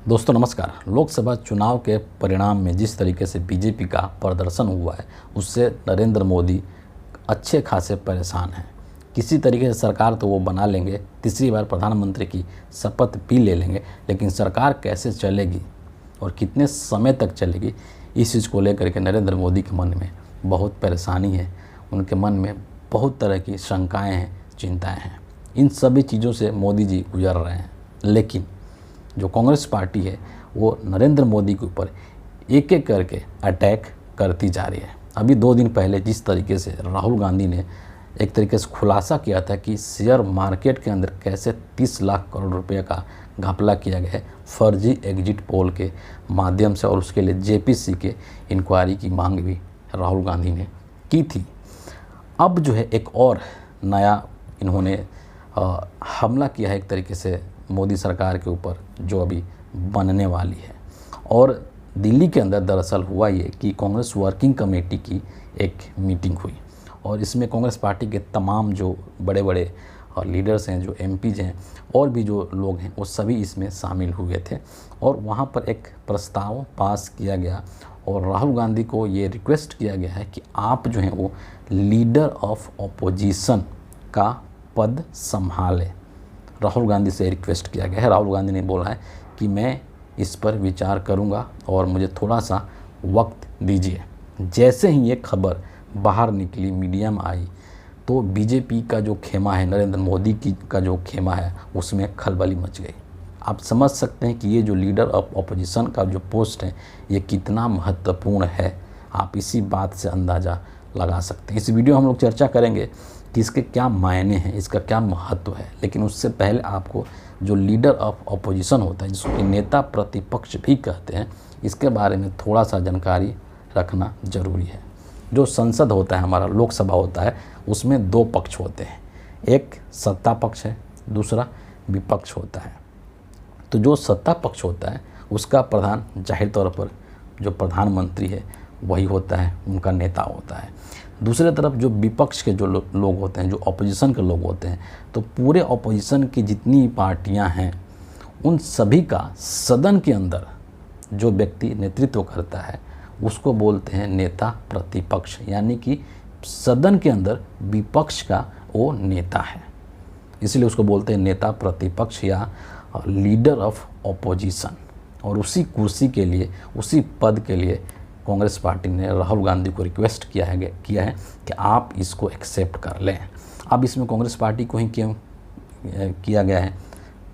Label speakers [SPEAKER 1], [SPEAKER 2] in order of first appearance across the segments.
[SPEAKER 1] दोस्तों नमस्कार। लोकसभा चुनाव के परिणाम में जिस तरीके से बीजेपी का प्रदर्शन हुआ है उससे नरेंद्र मोदी अच्छे खासे परेशान हैं। किसी तरीके से सरकार तो वो बना लेंगे, तीसरी बार प्रधानमंत्री की शपथ भी ले लेंगे, लेकिन सरकार कैसे चलेगी और कितने समय तक चलेगी इस चीज़ को लेकर के नरेंद्र मोदी के मन में बहुत परेशानी है। उनके मन में बहुत तरह की शंकाएँ हैं, चिंताएँ हैं। इन सभी चीज़ों से मोदी जी गुजर रहे हैं, लेकिन जो कांग्रेस पार्टी है वो नरेंद्र मोदी के ऊपर एक एक करके अटैक करती जा रही है। अभी 2 दिन पहले जिस तरीके से राहुल गांधी ने एक तरीके से खुलासा किया था कि शेयर मार्केट के अंदर कैसे 30 लाख करोड़ रुपए का घपला किया गया है फर्जी एग्जिट पोल के माध्यम से, और उसके लिए जेपीसी के इंक्वायरी की मांग भी राहुल गांधी ने की थी। अब जो है एक और नया इन्होंने हमला किया है एक तरीके से मोदी सरकार के ऊपर जो अभी बनने वाली है। और दिल्ली के अंदर दरअसल हुआ ये कि कांग्रेस वर्किंग कमेटी की एक मीटिंग हुई और इसमें कांग्रेस पार्टी के तमाम जो बड़े बड़े लीडर्स हैं, जो एमपीज हैं और भी जो लोग हैं, वो सभी इसमें शामिल हुए थे। और वहाँ पर एक प्रस्ताव पास किया गया और राहुल गांधी को ये रिक्वेस्ट किया गया है कि आप जो हैं वो लीडर ऑफ ऑपोजिशन का पद संभालें। राहुल गांधी से रिक्वेस्ट किया गया है। राहुल गांधी ने बोला है कि मैं इस पर विचार करूंगा और मुझे थोड़ा सा वक्त दीजिए। जैसे ही ये खबर बाहर निकली, मीडिया में आई, तो बीजेपी का जो खेमा है, नरेंद्र मोदी की का जो खेमा है, उसमें खलबली मच गई। आप समझ सकते हैं कि ये जो लीडर ऑफ ऑपोजिशन का जो पोस्ट है ये कितना महत्वपूर्ण है। आप इसी बात से अंदाज़ा लगा सकते हैं। इस वीडियो हम लोग चर्चा करेंगे कि इसके क्या मायने हैं, इसका क्या महत्व है। लेकिन उससे पहले आपको जो लीडर ऑफ ऑपोजिशन होता है, जिसको नेता प्रतिपक्ष भी कहते हैं, इसके बारे में थोड़ा सा जानकारी रखना ज़रूरी है। जो संसद होता है, हमारा लोकसभा होता है, उसमें 2 पक्ष होते हैं। एक सत्ता पक्ष है, दूसरा विपक्ष होता है। तो जो सत्ता पक्ष होता है उसका प्रधान जाहिर तौर पर जो प्रधानमंत्री है वही होता है, उनका नेता होता है। दूसरी तरफ जो विपक्ष के जो लोग होते हैं, जो ऑपोजिशन के लोग होते हैं, तो पूरे ऑपोजिशन की जितनी पार्टियां हैं उन सभी का सदन के अंदर जो व्यक्ति नेतृत्व करता है उसको बोलते हैं नेता प्रतिपक्ष, यानी कि सदन के अंदर विपक्ष का वो नेता है, इसलिए उसको बोलते हैं नेता प्रतिपक्ष या लीडर ऑफ ऑपोजिशन। और उसी कुर्सी के लिए, उसी पद के लिए कांग्रेस पार्टी ने राहुल गांधी को रिक्वेस्ट किया है कि आप इसको एक्सेप्ट कर लें। अब इसमें कांग्रेस पार्टी को ही क्यों किया गया है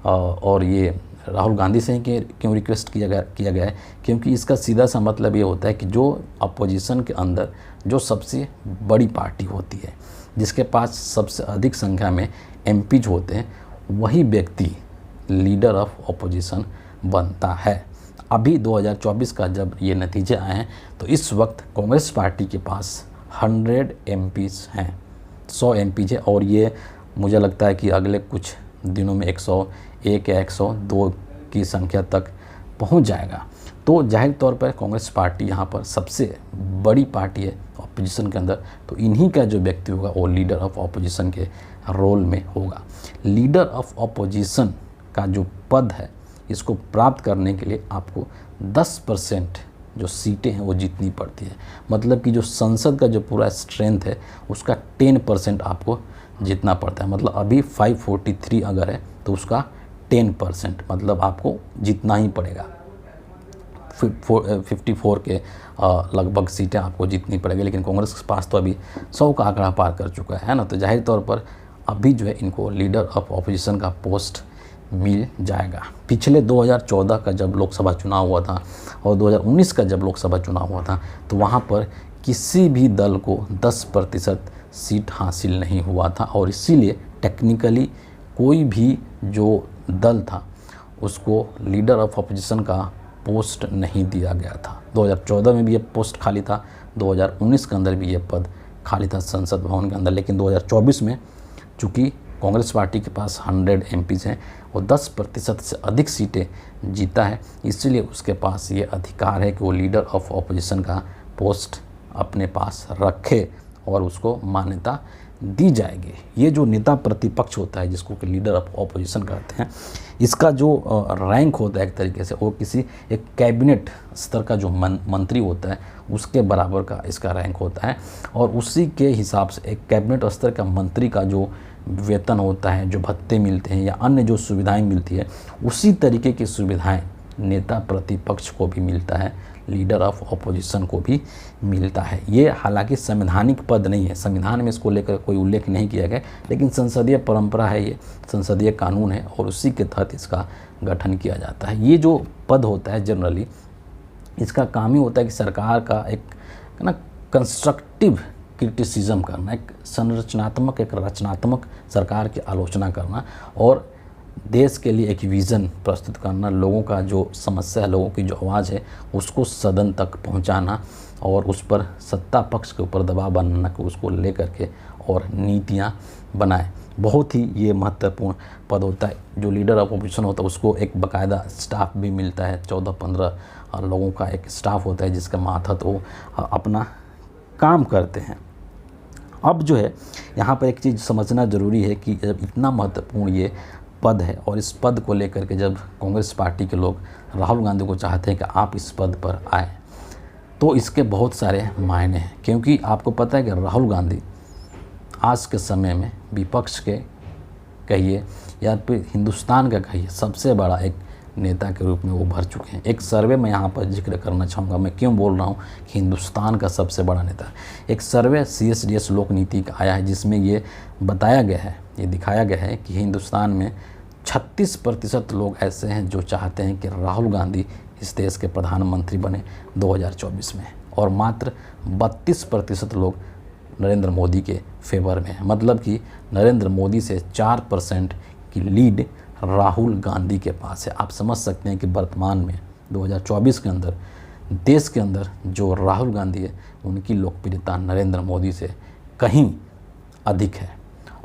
[SPEAKER 1] और ये राहुल गांधी से ही क्यों रिक्वेस्ट किया गया है, क्योंकि इसका सीधा सा मतलब ये होता है कि जो अपोजिशन के अंदर जो सबसे बड़ी पार्टी होती है, जिसके पास सबसे अधिक संख्या में एमपीज होते हैं, वही व्यक्ति लीडर ऑफ ऑपोजिशन बनता है। अभी 2024 का जब ये नतीजे आए हैं तो इस वक्त कांग्रेस पार्टी के पास 100 एमपीज हैं, 100 एमपीज है, और ये मुझे लगता है कि अगले कुछ दिनों में 101 या 102 की संख्या तक पहुंच जाएगा। तो जाहिर तौर पर कांग्रेस पार्टी यहाँ पर सबसे बड़ी पार्टी है ऑपोजिशन के अंदर, तो इन्हीं का जो व्यक्ति होगा वो लीडर ऑफ ऑपोजिशन के रोल में होगा। लीडर ऑफ ऑपोजिशन का जो पद है, इसको प्राप्त करने के लिए आपको 10% जो सीटें हैं वो जीतनी पड़ती है। मतलब कि जो संसद का जो पूरा स्ट्रेंथ है उसका 10% आपको जीतना पड़ता है। मतलब अभी 543 अगर है तो उसका 10% मतलब आपको जीतना ही पड़ेगा। 54 के लगभग सीटें आपको जीतनी पड़ेगी, लेकिन कांग्रेस के पास तो अभी 100 का आंकड़ा पार कर चुका है ना। तो जाहिर तौर पर अभी जो है इनको लीडर ऑफ ऑपोजिशन का पोस्ट मिल जाएगा। पिछले 2014 का जब लोकसभा चुनाव हुआ था और 2019 का जब लोकसभा चुनाव हुआ था तो वहाँ पर किसी भी दल को 10% सीट हासिल नहीं हुआ था, और इसीलिए टेक्निकली कोई भी जो दल था उसको लीडर ऑफ ऑपोजिशन का पोस्ट नहीं दिया गया था। 2014 में भी ये पोस्ट खाली था, 2019 के अंदर भी ये पद खाली था संसद भवन के अंदर। लेकिन 2024 में चूँकि कांग्रेस पार्टी के पास 100 एमपीज हैं, वो 10% से अधिक सीटें जीता है, इसलिए उसके पास ये अधिकार है कि वो लीडर ऑफ ऑपोजिशन का पोस्ट अपने पास रखे और उसको मान्यता दी जाएगी। ये जो नेता प्रतिपक्ष होता है, जिसको कि लीडर ऑफ ऑपोजिशन कहते हैं, इसका जो रैंक होता है एक तरीके से, वो किसी एक कैबिनेट स्तर का जो मंत्री होता है उसके बराबर का इसका रैंक होता है। और उसी के हिसाब से एक कैबिनेट स्तर का मंत्री का जो वेतन होता है, जो भत्ते मिलते हैं या अन्य जो सुविधाएं मिलती है, उसी तरीके की सुविधाएं नेता प्रतिपक्ष को भी मिलता है, लीडर ऑफ ऑपोजिशन को भी मिलता है। ये हालांकि संवैधानिक पद नहीं है, संविधान में इसको लेकर कोई उल्लेख नहीं किया गया, लेकिन संसदीय परंपरा है, ये संसदीय कानून है और उसी के तहत इसका गठन किया जाता है। ये जो पद होता है जनरली, इसका काम ही होता है कि सरकार का एक ना कंस्ट्रक्टिव क्रिटिसिज्म करना, एक संरचनात्मक, एक रचनात्मक सरकार की आलोचना करना और देश के लिए एक विज़न प्रस्तुत करना, लोगों का जो समस्या है, लोगों की जो आवाज़ है, उसको सदन तक पहुंचाना और उस पर सत्ता पक्ष के ऊपर दबाव बनाना कि उसको लेकर के और नीतियां बनाए। बहुत ही ये महत्वपूर्ण पद होता है। जो लीडर ऑफ ऑपोजिशन होता है उसको एक बाकायदा स्टाफ भी मिलता है, 14-15 लोगों का एक स्टाफ होता है जिसके मातहत वो अपना काम करते हैं। अब जो है यहाँ पर एक चीज़ समझना ज़रूरी है कि जब इतना महत्वपूर्ण ये पद है और इस पद को लेकर के जब कांग्रेस पार्टी के लोग राहुल गांधी को चाहते हैं कि आप इस पद पर आए, तो इसके बहुत सारे मायने हैं। क्योंकि आपको पता है कि राहुल गांधी आज के समय में विपक्ष के कहिए या फिर हिंदुस्तान का कहिए, सबसे बड़ा एक नेता के रूप में वो भर चुके हैं। एक सर्वे मैं यहाँ पर जिक्र करना चाहूँगा, मैं क्यों बोल रहा हूँ कि हिंदुस्तान का सबसे बड़ा नेता। एक सर्वे CSDS लोक नीति का आया है जिसमें ये बताया गया है, ये दिखाया गया है कि हिंदुस्तान में 36% लोग ऐसे हैं जो चाहते हैं कि राहुल गांधी इस देश के प्रधानमंत्री बने 2024 में, और मात्र 32% लोग नरेंद्र मोदी के फेवर में है। मतलब कि नरेंद्र मोदी से 4% की लीड राहुल गांधी के पास है। आप समझ सकते हैं कि वर्तमान में 2024 के अंदर देश के अंदर जो राहुल गांधी है उनकी लोकप्रियता नरेंद्र मोदी से कहीं अधिक है।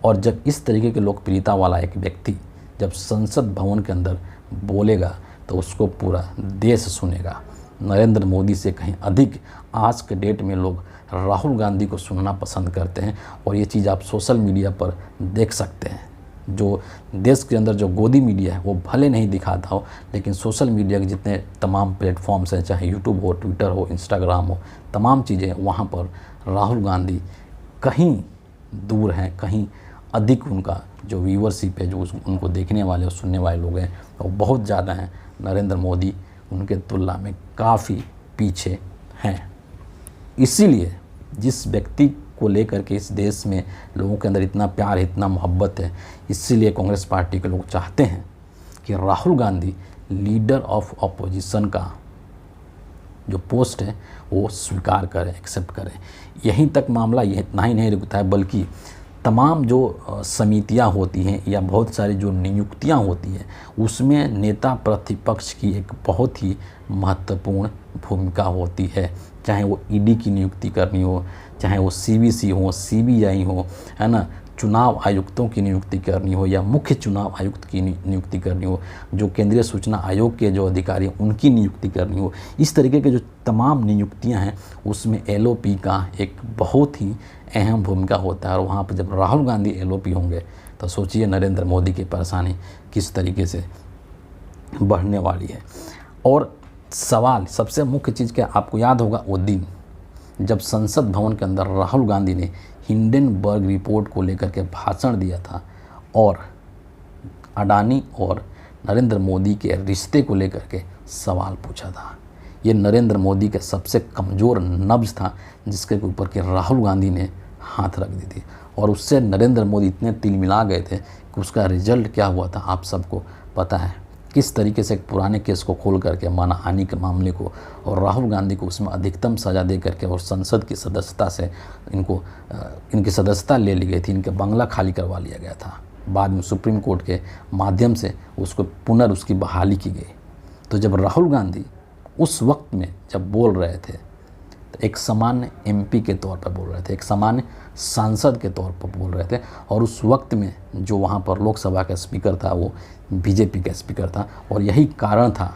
[SPEAKER 1] और जब इस तरीके की लोकप्रियता वाला एक व्यक्ति जब संसद भवन के अंदर बोलेगा तो उसको पूरा देश सुनेगा। नरेंद्र मोदी से कहीं अधिक आज के डेट में लोग राहुल गांधी को सुनना पसंद करते हैं। और ये चीज़ आप सोशल मीडिया पर देख सकते हैं। जो देश के अंदर जो गोदी मीडिया है वो भले नहीं दिखाता हो, लेकिन सोशल मीडिया के जितने तमाम प्लेटफॉर्म्स हैं, चाहे यूट्यूब हो, ट्विटर हो, इंस्टाग्राम हो, तमाम चीज़ें वहाँ पर राहुल गांधी कहीं दूर हैं, कहीं अधिक उनका जो व्यूअरशिप है, जो उनको देखने वाले और सुनने वाले लोग हैं वो बहुत ज़्यादा हैं। नरेंद्र मोदी उनके तुलना में काफ़ी पीछे हैं। इसीलिए जिस व्यक्ति को लेकर के इस देश में लोगों के अंदर इतना प्यार है, इतना मोहब्बत है, इसीलिए कांग्रेस पार्टी के लोग चाहते हैं कि Rahul Gandhi leader of opposition का जो पोस्ट है वो स्वीकार करें, एक्सेप्ट करें। यहीं तक मामला ये इतना ही नहीं रुकता है, बल्कि तमाम जो समितियां होती हैं या बहुत सारी जो नियुक्तियां होती हैं उसमें नेता प्रतिपक्ष की एक बहुत ही महत्वपूर्ण भूमिका होती है। चाहे वो ईडी की नियुक्ति करनी हो, चाहे वो CBC हो, CBI हो, है ना, चुनाव आयुक्तों की नियुक्ति करनी हो या मुख्य चुनाव आयुक्त की नियुक्ति करनी हो, जो केंद्रीय सूचना आयोग के जो अधिकारी हैं उनकी नियुक्ति करनी हो, इस तरीके के जो तमाम नियुक्तियां हैं उसमें LOP का एक बहुत ही अहम भूमिका होता है। और वहाँ पर जब राहुल गांधी LOP होंगे तो सोचिए नरेंद्र मोदी की परेशानी किस तरीके से बढ़ने वाली है। और सवाल सबसे मुख्य चीज़ क्या, आपको याद होगा वो दिन जब संसद भवन के अंदर राहुल गांधी ने हिंडनबर्ग रिपोर्ट को लेकर के भाषण दिया था और अडानी और नरेंद्र मोदी के रिश्ते को लेकर के सवाल पूछा था। ये नरेंद्र मोदी का सबसे कमज़ोर नब्ज़ था जिसके ऊपर के राहुल गांधी ने हाथ रख दी थी, और उससे नरेंद्र मोदी इतने तिलमिला गए थे कि उसका रिजल्ट क्या हुआ था आप सबको पता है। किस तरीके से एक पुराने केस को खोल करके मानहानि के मामले को और राहुल गांधी को उसमें अधिकतम सज़ा दे करके और संसद की सदस्यता से इनकी सदस्यता ले ली गई थी, इनके बंगला खाली करवा लिया गया था। बाद में सुप्रीम कोर्ट के माध्यम से उसको उसकी बहाली की गई। तो जब राहुल गांधी उस वक्त में जब बोल रहे थे तो एक सामान्य MP के तौर पर बोल रहे थे, एक सामान्य सांसद के तौर पर बोल रहे थे, और उस वक्त में जो वहाँ पर लोकसभा का स्पीकर था वो BJP का स्पीकर था। और यही कारण था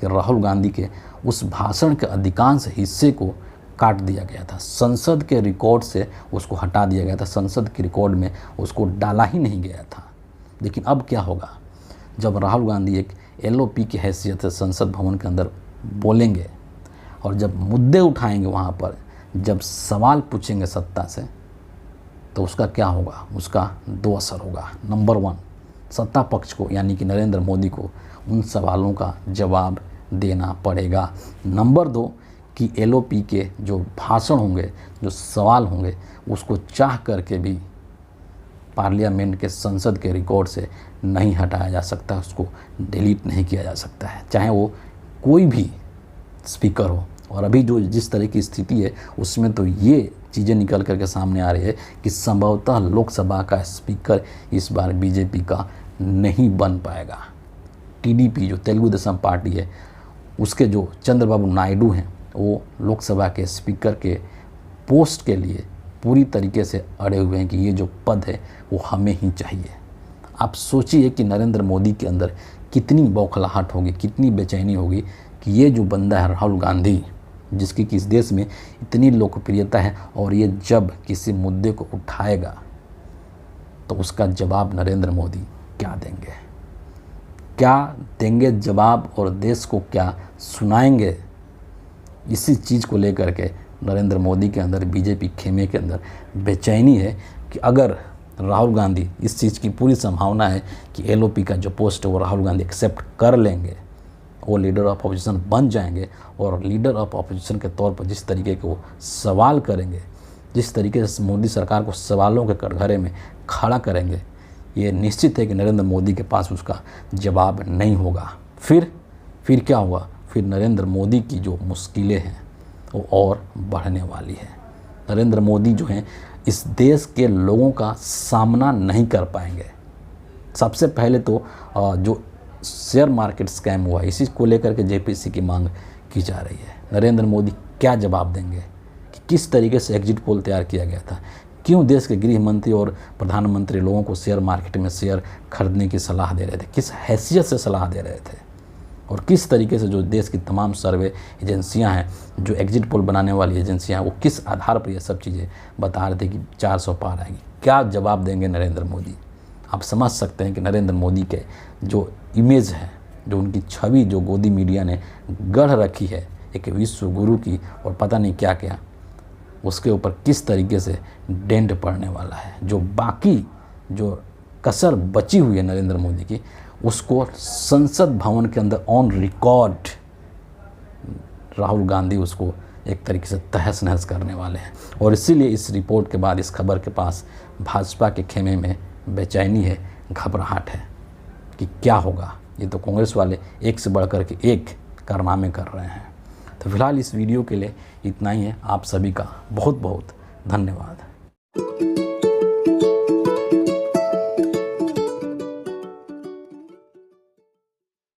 [SPEAKER 1] कि राहुल गांधी के उस भाषण के अधिकांश हिस्से को काट दिया गया था, संसद के रिकॉर्ड से उसको हटा दिया गया था, संसद के रिकॉर्ड में उसको डाला ही नहीं गया था। लेकिन अब क्या होगा, जब राहुल गांधी एक LOP की हैसियत से संसद भवन के अंदर बोलेंगे और जब मुद्दे उठाएंगे वहाँ पर, जब सवाल पूछेंगे सत्ता से, तो उसका क्या होगा, उसका 2 असर होगा। नंबर 1, सत्ता पक्ष को यानी कि नरेंद्र मोदी को उन सवालों का जवाब देना पड़ेगा। नंबर 2 कि LOP के जो भाषण होंगे, जो सवाल होंगे, उसको चाह करके भी पार्लियामेंट के संसद के रिकॉर्ड से नहीं हटाया जा सकता, उसको डिलीट नहीं किया जा सकता है, चाहे वो कोई भी स्पीकर हो। और अभी जो जिस तरह की स्थिति है उसमें तो ये चीज़ें निकल करके सामने आ रही है कि संभवतः लोकसभा का स्पीकर इस बार बीजेपी का नहीं बन पाएगा। TDP जो तेलुगु देशम पार्टी है, उसके जो चंद्रबाबू नायडू हैं, वो लोकसभा के स्पीकर के पोस्ट के लिए पूरी तरीके से अड़े हुए हैं कि ये जो पद है वो हमें ही चाहिए। आप सोचिए कि नरेंद्र मोदी के अंदर कितनी बौखलाहट होगी, कितनी बेचैनी होगी कि ये जो बंदा है राहुल गांधी, जिसकी किस देश में इतनी लोकप्रियता है, और ये जब किसी मुद्दे को उठाएगा तो उसका जवाब नरेंद्र मोदी क्या देंगे जवाब, और देश को क्या सुनाएंगे। इसी चीज़ को लेकर के नरेंद्र मोदी के अंदर, बीजेपी खेमे के अंदर बेचैनी है कि अगर राहुल गांधी, इस चीज़ की पूरी संभावना है कि LOP का जो पोस्ट है वो राहुल गांधी एक्सेप्ट कर लेंगे, वो लीडर ऑफ अपोजिशन बन जाएंगे, और लीडर ऑफ अपोजिशन के तौर पर जिस तरीके के वो सवाल करेंगे, जिस तरीके से मोदी सरकार को सवालों के कटघरे में खड़ा करेंगे, ये निश्चित है कि नरेंद्र मोदी के पास उसका जवाब नहीं होगा। फिर क्या होगा, फिर नरेंद्र मोदी की जो मुश्किलें हैं वो और बढ़ने वाली है। नरेंद्र मोदी जो हैं इस देश के लोगों का सामना नहीं कर पाएंगे। सबसे पहले तो जो शेयर मार्केट स्कैम हुआ, इसी को लेकर के JPC की मांग की जा रही है। नरेंद्र मोदी क्या जवाब देंगे कि किस तरीके से एग्जिट पोल तैयार किया गया था, क्यों देश के गृह मंत्री और प्रधानमंत्री लोगों को शेयर मार्केट में शेयर खरीदने की सलाह दे रहे थे, किस हैसियत से सलाह दे रहे थे, और किस तरीके से जो देश की तमाम सर्वे एजेंसियां हैं, जो एग्जिट पोल बनाने वाली एजेंसियां हैं, वो किस आधार पर ये सब चीज़ें बता रहे थे कि 400 पार आएगी। क्या जवाब देंगे नरेंद्र मोदी। आप समझ सकते हैं कि नरेंद्र मोदी के जो इमेज है, जो उनकी छवि जो गोदी मीडिया ने गढ़ रखी है एक विश्व गुरु की और पता नहीं क्या क्या, उसके ऊपर किस तरीके से डेंट पड़ने वाला है। जो बाकी जो कसर बची हुई है नरेंद्र मोदी की, उसको संसद भवन के अंदर ऑन रिकॉर्ड राहुल गांधी उसको एक तरीके से तहस नहस करने वाले हैं। और इसीलिए इस रिपोर्ट के बाद, इस खबर के पास भाजपा के खेमे में बेचैनी है, घबराहट है कि क्या होगा। ये तो कांग्रेस वाले एक से बढ़कर के एक कारनामे कर रहे हैं। तो फिलहाल इस वीडियो के लिए इतना ही है। आप सभी का बहुत बहुत धन्यवाद।